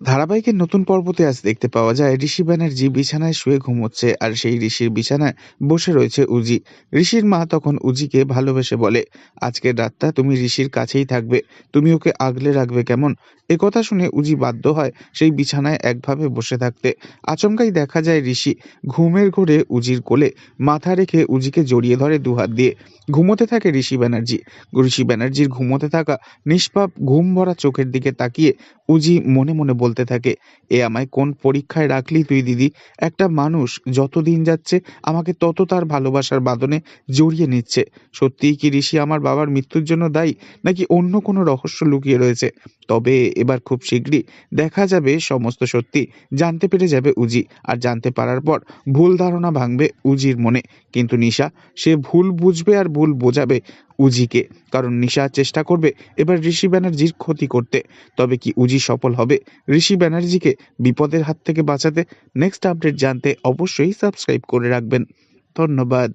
ধারাবাহিকের নতুন পর্বতে আজ দেখতে পাওয়া যায় ঋষি ব্যানার্জি বিছানায় শুয়ে ঘুমোচ্ছে আর সেই ঋষির বিছানায় বসে রয়েছে উজি। ঋষির মা তখন উজিকে ভালোবেসে বলে, আজকের রাতটা তুমি ঋষির কাছেই থাকবে, তুমি ওকে আগলে রাখবে কেমন। কথা শুনে উজি বাধ্য হয় সেই বিছানায় একভাবে বসে থাকতে। আচমকাই দেখা যায় ঋষি ঘুমের ঘোরে উজির কোলে মাথা রেখে উজিকে জড়িয়ে ধরে দুহাত দিয়ে। ঘুমোতে থাকে ঋষি ব্যানার্জির ঘুমোতে থাকা নিষ্পাপ ঘুম ভরা চোখের দিকে তাকিয়ে উজি মনে মনে বলতে থাকে, এ আমায় কোন পরীক্ষায় রাখলি তুই দিদি। একটা মানুষ যত দিন যাচ্ছে আমাকে তত তার ভালোবাসার বাঁধনে জড়িয়ে নিচ্ছে। সত্যিই কি ঋষি আমার বাবার মৃত্যুর জন্য দায়ী, নাকি অন্য কোনো রহস্য লুকিয়ে রয়েছে? তবে এবার খুব শীঘ্রই দেখা যাবে সমস্ত সত্যি, জানতে পেরে যাবে উজি। আর জানতে পারার পর ভুল ধারণা ভাঙবে উজির মনে। কিন্তু নিশা, সে ভুল বুঝবে আর ভুল বোঝাবে উজিকে। কারণ নিশা চেষ্টা করবে এবার ঋষি ব্যানার্জির ক্ষতি করতে। তবে কি উজি সফল হবে ঋষি ব্যানার্জিকে বিপদের হাত থেকে বাঁচাতে? নেক্সট আপডেট জানতে অবশ্যই সাবস্ক্রাইব করে রাখবেন। ধন্যবাদ।